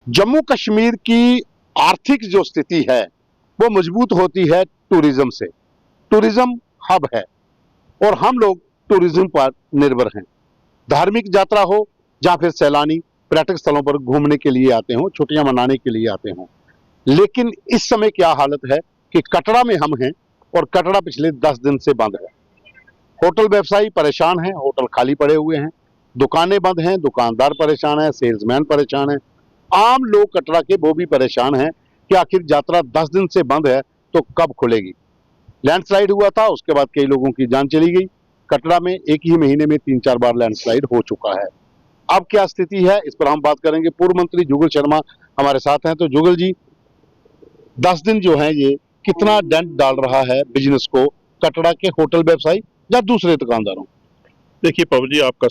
जम्मू कश्मीर की आर्थिक जो स्थिति है वो मजबूत होती है टूरिज्म से। टूरिज्म हब है और हम लोग टूरिज्म पर निर्भर हैं। धार्मिक यात्रा हो या फिर सैलानी पर्यटक स्थलों पर घूमने के लिए आते हो, छुट्टियां मनाने के लिए आते हो। लेकिन इस समय क्या हालत है कि कटरा में हम हैं और कटरा पिछले 10 दिन से बंद है। होटल व्यवसायी परेशान हैं, होटल खाली पड़े हुए हैं, दुकानें बंद हैं, दुकानदार परेशान है, सेल्समैन परेशान है, आम लोग कटरा के वो भी परेशान हैं कि आखिर यात्रा 10 दिन से बंद है तो कब खुलेगी। लैंडस्लाइड हुआ था, उसके बाद कई लोगों की जान चली गई। कटरा में एक ही महीने में 3-4 बार लैंडस्लाइड हो चुका है। अब क्या स्थिति है, इस पर हम बात करेंगे। पूर्व मंत्री जुगल शर्मा हमारे साथ हैं। तो जुगल जी, 10 दिन जो है ये कितना डेंट डाल रहा है बिजनेस को, कटरा के होटल व्यवसायी या दूसरे दुकानदारों? देखिए पवन जी, आपका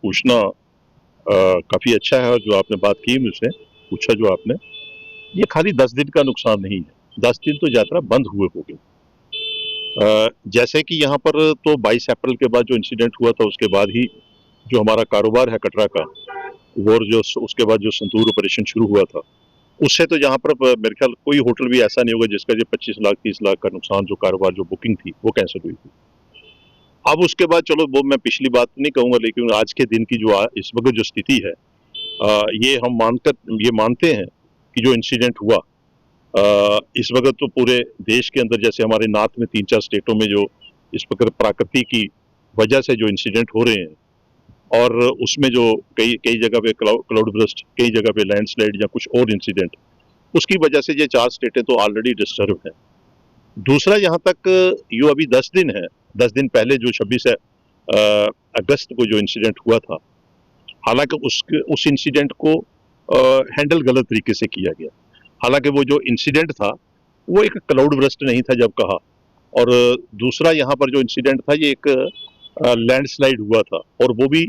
पूछना काफी अच्छा है और जो आपने बात की मुझसे पूछा जो आपने, ये खाली 10 दिन का नुकसान नहीं है। 10 दिन तो यात्रा बंद हुए हो गई। जैसे कि यहाँ पर तो 22 अप्रैल के बाद जो इंसिडेंट हुआ था उसके बाद ही जो हमारा कारोबार है कटरा का, और जो उसके बाद जो संतूर ऑपरेशन शुरू हुआ था, उससे तो यहाँ पर मेरे ख्याल कोई होटल भी ऐसा नहीं होगा जिसका जो 25 लाख 30 लाख का नुकसान जो कारोबार जो बुकिंग थी वो कैंसिल हुई थी। अब उसके बाद चलो वो मैं पिछली बात नहीं कहूंगा, लेकिन आज के दिन की जो इस वक्त जो स्थिति है, ये हम मानते हैं कि जो इंसिडेंट हुआ इस वक्त तो पूरे देश के अंदर, जैसे हमारे नॉर्थ में 3-4 स्टेटों में जो इस वक्त प्रकृति की वजह से जो इंसिडेंट हो रहे हैं, और उसमें जो कई जगह पे क्लाउड बर्स्ट, कई जगह पे लैंडस्लाइड या कुछ और इंसिडेंट, उसकी वजह से ये 4 स्टेटें तो ऑलरेडी डिस्टर्ब हैं। दूसरा, यहाँ तक यो अभी 10 दिन है, 10 दिन पहले जो 26 अगस्त को जो इंसिडेंट हुआ था, हालांकि उस इंसिडेंट को हैंडल गलत तरीके से किया गया। हालांकि वो जो इंसिडेंट था वो एक क्लाउड बर्स्ट नहीं था जब कहा, और दूसरा यहाँ पर जो इंसिडेंट था ये एक लैंडस्लाइड हुआ था, और वो भी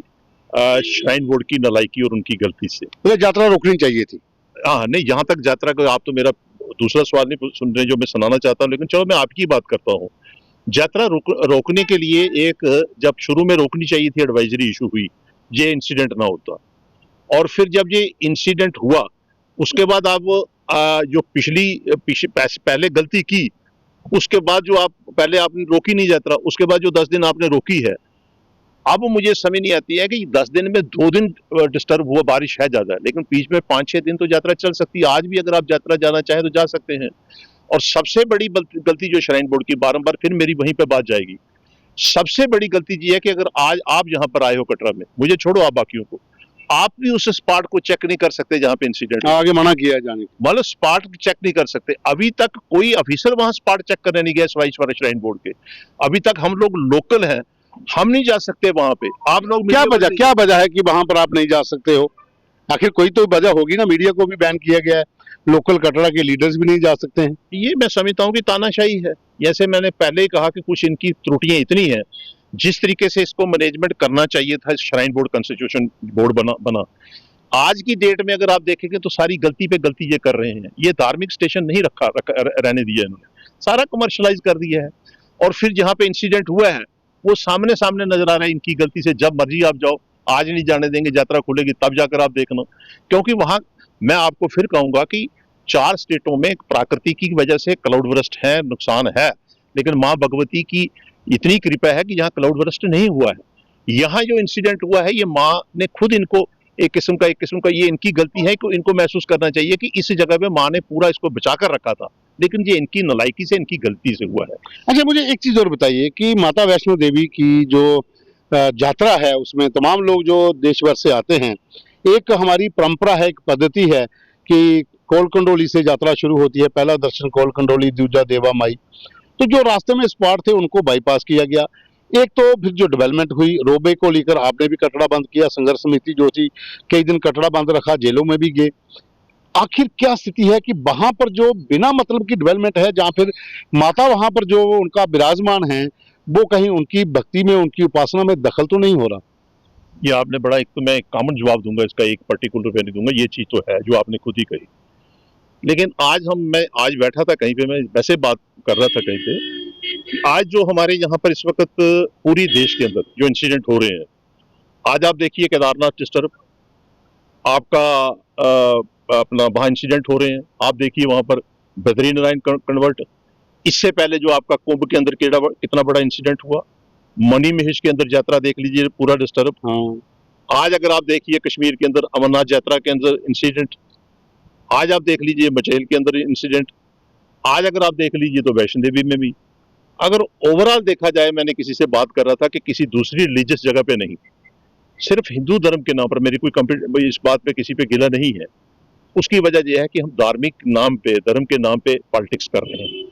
श्राइन बोर्ड की नालायकी और उनकी गलती से। तो यात्रा रोकनी चाहिए थी। हाँ नहीं, यहाँ तक यात्रा को आप तो मेरा दूसरा सवाल नहीं सुन रहे जो मैं सुनाना चाहता हूँ, लेकिन चलो मैं आपकी बात करता हूँ। यात्रा रोकने के लिए एक जब शुरू में रोकनी चाहिए थी, एडवाइजरी इशू हुई, ये इंसिडेंट ना होता, और फिर जब ये इंसिडेंट हुआ उसके बाद आप जो पहले गलती की, उसके बाद जो आप पहले आपने रोकी नहीं यात्रा, उसके बाद जो 10 दिन आपने रोकी है, अब मुझे समझ नहीं आती है कि 10 दिन में 2 दिन डिस्टर्ब हुआ, बारिश है ज्यादा, लेकिन बीच में 5-6 दिन तो यात्रा चल सकती है। आज भी अगर आप यात्रा जाना चाहें तो जा सकते हैं। और सबसे बड़ी गलती जो श्राइन बोर्ड की, बारंबार फिर मेरी वहीं पे बात जाएगी, सबसे बड़ी गलती ये है कि अगर आज आप यहाँ पर आए हो कटरा में, मुझे छोड़ो आप बाकियों को, आप भी उस स्पॉट को चेक नहीं कर सकते जहां पे इंसिडेंट, आगे मना किया जाने, मतलब स्पॉट चेक नहीं कर सकते। अभी तक कोई ऑफिसर वहां स्पॉट चेक करने नहीं गया सवाई श्राइन बोर्ड के। अभी तक हम लोग लोकल हैं, हम नहीं जा सकते वहां पे। आप लोग क्या वजह है कि वहां पर आप नहीं जा सकते हो? आखिर कोई तो वजह होगी ना। मीडिया को भी बैन किया गया है, लोकल कटरा के लीडर्स भी नहीं जा सकते हैं। ये मैं समझता हूँ कि तानाशाही है। जैसे मैंने पहले ही कहा कि कुछ इनकी त्रुटियां इतनी हैं, जिस तरीके से इसको मैनेजमेंट करना चाहिए था, श्राइन बोर्ड कंस्टिट्यूशन बोर्ड बना, आज की डेट में अगर आप देखेंगे तो सारी गलती पे गलती ये कर रहे हैं। ये धार्मिक स्टेशन नहीं रहने दिया इन्होंने, सारा कमर्शलाइज कर दिया है। और फिर जहाँ पे इंसिडेंट हुआ है वो सामने सामने नजर आ रहा है इनकी गलती से। जब मर्जी आप जाओ, आज नहीं जाने देंगे, यात्रा खुलेगी तब जाकर आप देखना। क्योंकि वहां मैं आपको फिर कहूंगा कि 4 स्टेटों में प्राकृतिक की वजह से क्लाउड बर्स्ट है, नुकसान है, लेकिन माँ भगवती की इतनी कृपा है कि यहाँ क्लाउड बर्स्ट नहीं हुआ है। यहाँ जो इंसिडेंट हुआ है ये माँ ने खुद इनको एक किस्म का ये इनकी गलती है कि इनको महसूस करना चाहिए कि इस जगह पे माँ ने पूरा इसको बचा कर रखा था, लेकिन ये इनकी नालायकी से, इनकी गलती से हुआ है। अच्छा, मुझे एक चीज और बताइए कि माता वैष्णो देवी की जो यात्रा है उसमें तमाम लोग जो देश भर से आते हैं, एक हमारी परंपरा है, एक पद्धति है कि कोल कंडोली से यात्रा शुरू होती है। पहला दर्शन कोल कंडोली, दूजा देवा माई। तो जो रास्ते में स्पॉट थे उनको बाईपास किया गया। एक तो फिर जो डेवलपमेंट हुई, रोबे को लेकर आपने भी कटरा बंद किया, संघर्ष समिति जो थी कई दिन कटरा बंद रखा, जेलों में भी गए। आखिर क्या स्थिति है कि वहां पर जो बिना मतलब की डेवलपमेंट है, जहां फिर माता वहां पर जो उनका विराजमान है, वो कहीं उनकी भक्ति में, उनकी उपासना में दखल तो नहीं हो रहा? ये आपने बड़ा, एक तो मैं एक कॉमन जवाब दूंगा इसका, एक पर्टिकुलर वे नहीं दूंगा, ये चीज तो है जो आपने खुद ही कही। लेकिन मैं आज बैठा था कहीं पे, मैं वैसे बात कर रहा था कहीं पे, आज जो हमारे यहाँ पर इस वक्त पूरी देश के अंदर जो इंसिडेंट हो रहे हैं, आज आप देखिए केदारनाथ डिस्टर्ब, आपका अपना वहां इंसिडेंट हो रहे हैं। आप देखिए वहां पर बद्रीनारायण कन्वर्ट, इससे पहले जो आपका कुंभ के अंदर कितना बड़ा इंसिडेंट हुआ, मणि महेश के अंदर यात्रा देख लीजिए पूरा डिस्टर्ब। हाँ। आज अगर आप देखिए कश्मीर के अंदर अमरनाथ यात्रा के अंदर इंसिडेंट, आज आप देख लीजिए मचेल के अंदर इंसिडेंट, आज अगर आप देख लीजिए तो वैष्णो देवी में भी। अगर ओवरऑल देखा जाए, मैंने किसी से बात कर रहा था कि किसी दूसरी रिलीजियस जगह पे नहीं, सिर्फ हिंदू धर्म के नाम पर, मेरी कोई इस बात पे किसी पे गिला नहीं है, उसकी वजह यह है कि हम धार्मिक नाम पे, धर्म के नाम पे पॉलिटिक्स कर रहे हैं।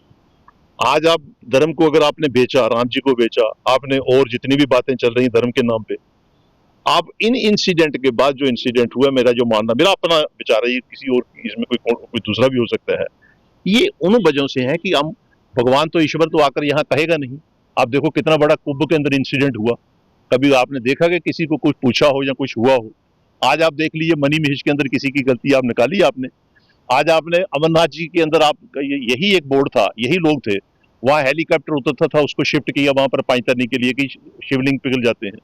आज आप धर्म को अगर आपने बेचा, राम जी को बेचा आपने, और जितनी भी बातें चल रही धर्म के नाम पे, आप इन इंसिडेंट के बाद जो इंसिडेंट हुआ, मेरा जो मानना, मेरा अपना विचार है, ये किसी और इसमें कोई दूसरा भी हो सकता है, ये उन वजहों से है कि हम, भगवान तो ईश्वर तो आकर यहाँ कहेगा नहीं। आप देखो कितना बड़ा कुंभ के अंदर इंसिडेंट हुआ, कभी आपने देखा कि किसी को कुछ पूछा हो या कुछ हुआ हो? आज आप देख लीजिए मणि महेश के अंदर किसी की गलती आप निकाली आपने। आज आपने अमरनाथ जी के अंदर आप, यही एक बोर्ड था, यही लोग थे, वहां हेलीकॉप्टर उतरता था, उसको शिफ्ट किया वहां पर पानी तरने के लिए कि शिवलिंग पिघल जाते हैं।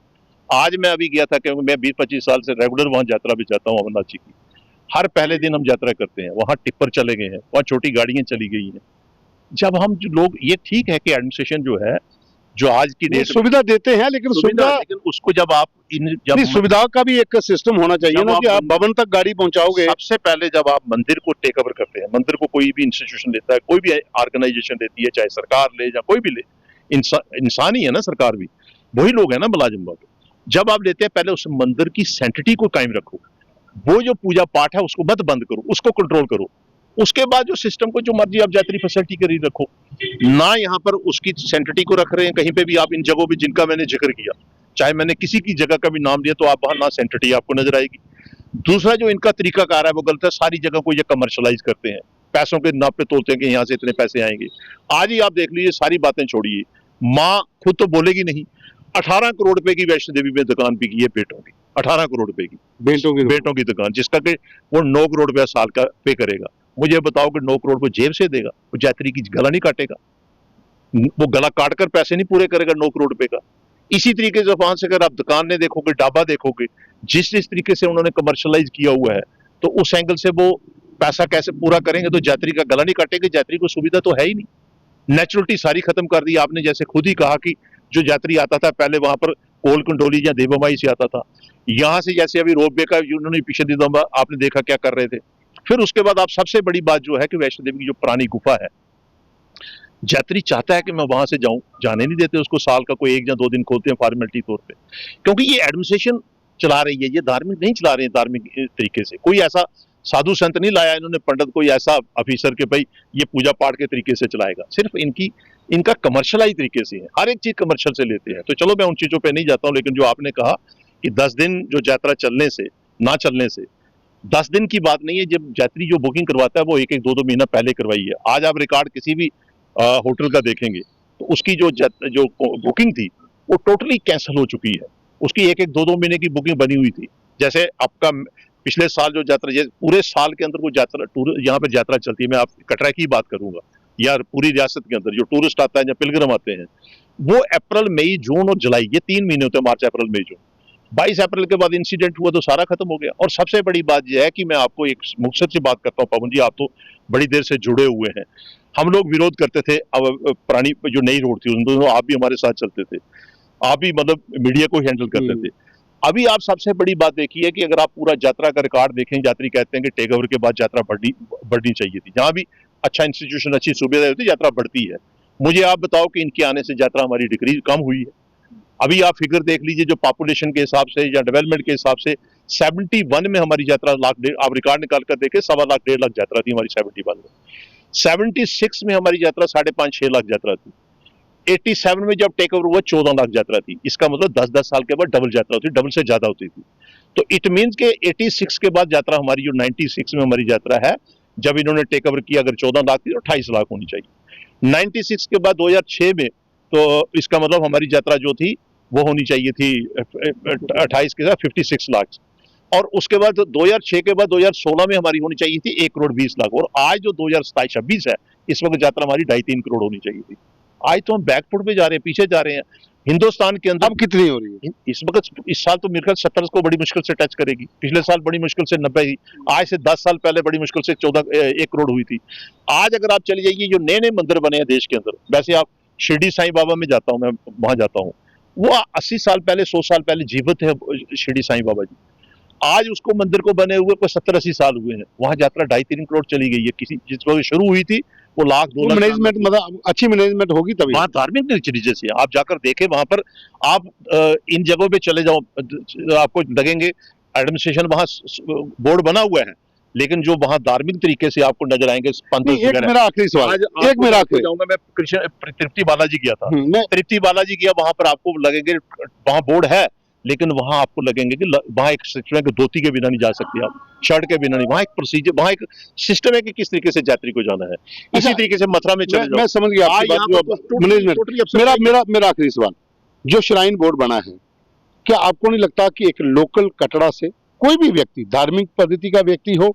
आज मैं अभी गया था, क्योंकि मैं 20-25 साल से रेगुलर वहां यात्रा भी जाता हूँ अमरनाथ जी की। हर पहले दिन हम यात्रा करते हैं, वहां टिप्पर चले गए हैं, वहां छोटी गाड़ियां चली गई हैं। जब हम जो लोग, ये ठीक है कि एडमिनिस्ट्रेशन जो है, जो आज की डेट सुविधा देते हैं, लेकिन सुविधा, लेकिन उसको जब आप नहीं, सुविधाओं का भी एक सिस्टम होना चाहिए ना, कि आप भवन तक गाड़ी पहुंचाओगे। सबसे पहले जब आप मंदिर को टेक ओवर करते हैं, मंदिर को कोई भी इंस्टीट्यूशन लेता है, कोई भी ऑर्गेनाइजेशन लेती है, चाहे सरकार ले या कोई भी ले, इंसान ही है ना, सरकार भी वही लोग है ना मुलाजिम बात। जब आप लेते हैं, पहले उस मंदिर की सेंटिटी को कायम रखो, वो जो पूजा पाठ है उसको मत बंद करो, उसको कंट्रोल करो। उसके बाद जो सिस्टम को जो मर्जी आप यात्री फैसिलिटी कर रखो ना, यहाँ पर उसकी सेंटिटी को रख रहे हैं। कहीं पे भी आप इन जगहों पे जिनका मैंने जिक्र किया, चाहे मैंने किसी की जगह का भी नाम लिया, तो आप वहां ना सेंटिटी आपको नजर आएगी। दूसरा जो इनका तरीकाकार है वो गलत है, सारी जगह को ये कमर्शलाइज करते हैं, पैसों के नाप पे तोलते हैं कि यहाँ से इतने पैसे आएंगे। आज ही आप देख लीजिए, सारी बातें छोड़िए, माँ खुद तो बोलेगी नहीं, 18 करोड़ रुपए की वैष्णो देवी में दुकान बिकी है बेटों की, 18 करोड़ रुपए की बेटों की दुकान, जिसका कि वो 9 करोड़ रुपया साल का पे करेगा। मुझे बताओ कि 9 करोड़ को जेब से देगा? वो यात्री की गला नहीं काटेगा, वो गला काट कर पैसे नहीं पूरे करेगा 9 करोड़ रुपए का। इसी तरीके से वहां से अगर आप दुकानें देखोगे, ढाबा देखोगे, जिस तरीके से उन्होंने कमर्शलाइज किया हुआ है, तो उस एंगल से वो पैसा कैसे पूरा करेंगे? तो यात्री का गला नहीं काटेंगे, यात्री को सुविधा तो है ही नहीं। नेचुरलिटी सारी खत्म कर दी आपने। जैसे खुद ही कहा कि जो यात्री आता था पहले वहां पर कोल कंडोली या देवमाई से आता था, यहां से जैसे अभी रोपवे का उन्होंने पिछले दिनों आपने देखा क्या कर रहे थे। फिर उसके बाद आप, सबसे बड़ी बात जो है कि वैष्णो देवी की जो पुरानी गुफा है, यात्री चाहता है कि मैं वहां से जाऊं, जाने नहीं देते उसको। साल का कोई 1 या 2 दिन खोलते हैं फॉर्मेलिटी तौर पे, क्योंकि ये एडमिनिस्ट्रेशन चला रही है, ये धार्मिक नहीं चला रहे हैं। धार्मिक तरीके से कोई ऐसा साधु संत नहीं लाया इन्होंने, पंडित कोई ऐसा ऑफिसर के भाई ये पूजा पाठ के तरीके से चलाएगा। सिर्फ इनका कमर्शलाइज तरीके से है, हर एक चीज कमर्शियल से लेते हैं। तो चलो मैं उन चीजों पे नहीं जाता हूं, लेकिन जो आपने कहा कि 10 दिन जो यात्रा चलने से ना चलने से, 10 दिन की बात नहीं है। जब यात्री जो बुकिंग करवाता है वो 1-1, 2-2 महीना पहले करवाई है। आज आप रिकॉर्ड किसी भी होटल का देखेंगे तो उसकी जो बुकिंग थी वो टोटली कैंसिल हो चुकी है। उसकी 1-1, 2-2 महीने की बुकिंग बनी हुई थी। जैसे आपका पिछले साल जो यात्रा, पूरे साल के अंदर वो यात्रा यहाँ पे यात्रा चलती है, मैं आप कटरा की बात करूंगा या पूरी रियासत के अंदर जो टूरिस्ट आता है या पिलग्रिम आते हैं, वो अप्रैल, मई, जून और जुलाई, ये 3 महीने होते हैं, मार्च, अप्रैल, मई, जून। 22 अप्रैल के बाद इंसिडेंट हुआ तो सारा खत्म हो गया। और सबसे बड़ी बात यह है कि मैं आपको एक मुक्तसर से बात करता हूँ, पवन जी, आप तो बड़ी देर से जुड़े हुए हैं। हम लोग विरोध करते थे, अब पुरानी जो नई रोड थी उन दोनों, आप भी हमारे साथ चलते थे, आप भी मतलब मीडिया को हैंडल करते थे। अभी आप सबसे बड़ी बात देखिए कि अगर आप पूरा यात्रा का रिकॉर्ड देखें, यात्री कहते हैं कि टेक ओवर के बाद यात्रा बढ़नी चाहिए थी। जहां भी अच्छा इंस्टीट्यूशन, अच्छी सुविधा होती है, यात्रा बढ़ती है। मुझे आप बताओ कि इनके आने से यात्रा हमारी डिक्रीज कम हुई है? अभी आप फिगर देख लीजिए, जो पॉपुलेशन के हिसाब से या डेवलपमेंट के हिसाब से 71 में हमारी यात्रा आप रिकॉर्ड निकाल कर देखें, 1.25 लाख 1.5 लाख यात्रा थी हमारी 71 में। 76 में हमारी यात्रा 5.5-6 लाख यात्रा थी। 87 में जब टेक ओवर हुआ 14 लाख यात्रा थी। इसका मतलब 10-10 साल के बाद डबल यात्रा होती, डबल से ज्यादा होती थी। तो इट मीन्स के 86 के बाद यात्रा हमारी, जो 96 में हमारी यात्रा है, जब इन्होंने टेक ओवर किया, अगर 14 लाख थी तो 28 लाख होनी चाहिए। 96 के बाद 2006 में, तो इसका मतलब हमारी यात्रा जो थी वो होनी चाहिए थी 28 के साथ 56 लाख। और उसके बाद 2006 के बाद 2016 में हमारी होनी चाहिए थी 1 करोड़ 20 लाख। और आज जो 2027-26 है, इस वक्त यात्रा हमारी 2.5-3 करोड़ होनी चाहिए थी। आज तो हम बैकफुट पे जा रहे हैं, पीछे जा रहे हैं। हिंदुस्तान के अंदर अब कितनी हो रही है? इस वक्त इस साल तो मेरे ख्याल 70 को बड़ी मुश्किल से टच करेगी, पिछले साल बड़ी मुश्किल से 90 ही, आज से 10 साल पहले बड़ी मुश्किल से 1 करोड़ हुई थी। आज अगर आप चले जाइए, जो नए नए मंदिर बने हैं देश के अंदर, वैसे आप शिरडी साईं बाबा में जाता हूं, मैं वहां जाता हूं, वो 80 साल पहले 100 साल पहले जीवित है शिरडी साईं बाबा जी। आज उसको मंदिर को बने हुए कोई 70-80 साल हुए हैं, वहां यात्रा 2.5-3 करोड़ चली गई है। किसी जिस वक्त शुरू हुई थी वो लाख 2 लाख मैनेजमेंट मतलब अच्छी मैनेजमेंट होगी तभी। वहाँ धार्मिक तरीके से आप जाकर देखें, वहां पर आप इन जगहों पे चले जाओ, आपको लगेंगे एडमिनिस्ट्रेशन वहां बोर्ड बना हुआ है, लेकिन जो वहां धार्मिक तरीके से आपको नजर आएंगे एक मेरा आखिरी सवाल, एक मेरा आखिरी जाऊंगा, मैं कृष्ण तृप्ति बालाजी गया था, मैं तृप्ति बालाजी गया, वहां पर आपको लगेंगे वहां बोर्ड है, लेकिन वहां आपको लगेंगे कि वहां एक सिस्टम है कि धोती के बिना नहीं जा सकते आप, शर्ट के बिना नहीं, वहां एक प्रोसीजर, वहां एक सिस्टम है कि किस तरीके से यात्री को जाना है। इसी तरीके से मथुरा में चले जाओ। मैं समझ गया आपकी बात, जो मैनेजमेंट। मेरा आखिरी सवाल, जो श्राइन बोर्ड बना है, क्या आपको नहीं लगता कि एक लोकल कटड़ा से कोई भी व्यक्ति, धार्मिक पद्धति का व्यक्ति हो,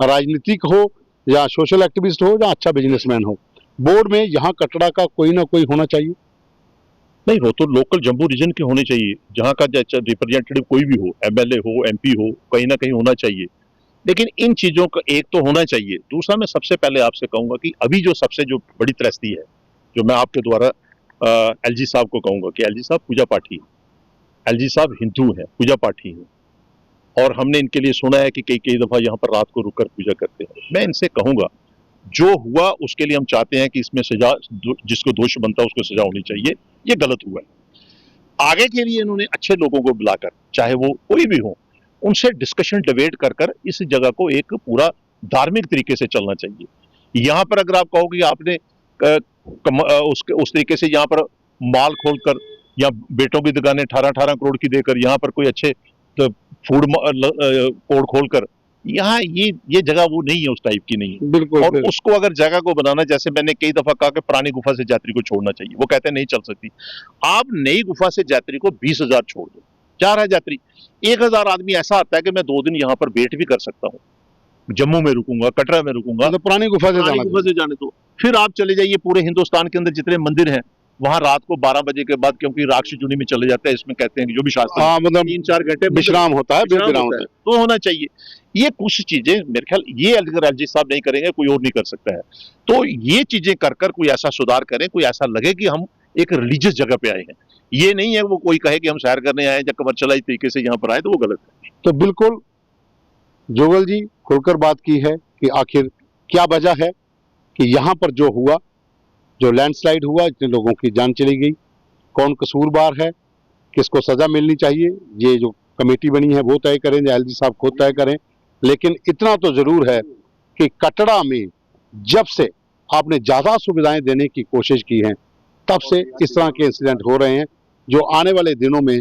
राजनीतिक हो या सोशल एक्टिविस्ट हो या अच्छा बिजनेसमैन हो, बोर्ड में यहाँ कटड़ा का कोई ना कोई होना चाहिए? नहीं, वो तो लोकल जम्मू रीजन के होने चाहिए, जहां का रिप्रेजेंटेटिव कोई भी हो, एमएलए हो, एमपी हो, कहीं ना कहीं होना चाहिए। लेकिन इन चीजों का एक तो होना चाहिए। दूसरा, मैं सबसे पहले आपसे कहूंगा कि अभी जो सबसे जो बड़ी त्रस्ती है, जो मैं आपके द्वारा एलजी साहब को कहूंगा कि एलजी साहब पूजा पाठी हैं, एलजी साहब हिंदू हैं, पूजा पाठी हैं, और हमने इनके लिए सुना है कि कई कई दफा यहाँ पर रात को रुककर पूजा करते हैं। मैं इनसे कहूंगा, जो हुआ उसके लिए हम चाहते हैं कि इसमें सजा, जिसको दोष बनता है उसको सजा होनी चाहिए, ये गलत हुआ है। आगे के लिए इन्होंने अच्छे लोगों को बुलाकर, चाहे वो कोई भी हो, उनसे डिस्कशन डिबेट कर कर इस जगह को एक पूरा धार्मिक तरीके से चलना चाहिए। यहाँ पर अगर आप कहोगे आपने उस तरीके से यहाँ पर माल खोलकर या बेटों की दुकानें 18-18 करोड़ की देकर यहाँ पर कोई अच्छे तो फूड कोर्ट खोलकर, यहाँ ये जगह वो नहीं है, उस टाइप की नहीं है। बिल्कुल। और उसको अगर जगह को बनाना, जैसे मैंने कई दफा कहा कि पुरानी गुफा से यात्री को छोड़ना चाहिए, वो कहते हैं नहीं चल सकती। आप नई गुफा से यात्री को 20,000 छोड़ दो, 4 यात्री, 1,000 आदमी ऐसा आता है कि मैं 2 दिन यहाँ पर वेट भी कर सकता हूँ, जम्मू में रुकूंगा, कटरा में रुकूंगा, मतलब पुरानी गुफा से जाने दो। फिर आप चले जाइए पूरे हिंदुस्तान के अंदर जितने मंदिर हैं, वहां रात को 12 बजे के बाद, क्योंकि राक्षस जुनी में चले जाते हैं, इसमें कहते हैं कि जो भी शास्त्र, मतलब 3-4 घंटे विश्राम होता है, तो होना चाहिए। ये कुछ चीजें मेरे ख्याल, ये अगर एलजी साहब नहीं करेंगे, कोई और नहीं कर सकता है। तो ये चीजें कर कर कोई ऐसा सुधार करें, कोई ऐसा लगे कि हम एक रिलीजियस जगह पे आए हैं। ये नहीं है वो कोई कहे कि हम सैर करने आए या कमर्शियलाइज तरीके से यहाँ पर आए, तो वो गलत है। तो बिल्कुल जोगल जी खुलकर बात की है कि आखिर क्या वजह है कि यहाँ पर जो हुआ, जो लैंडस्लाइड हुआ, इतने लोगों की जान चली गई, कौन कसूरवार है, किसको सजा मिलनी चाहिए, ये जो कमेटी बनी है वो तय करें या एलजी साहब खुद तय करें। लेकिन इतना तो जरूर है कि कटड़ा में जब से आपने ज्यादा सुविधाएं देने की कोशिश की है, तब से इस तरह के इंसिडेंट हो रहे हैं, जो आने वाले दिनों में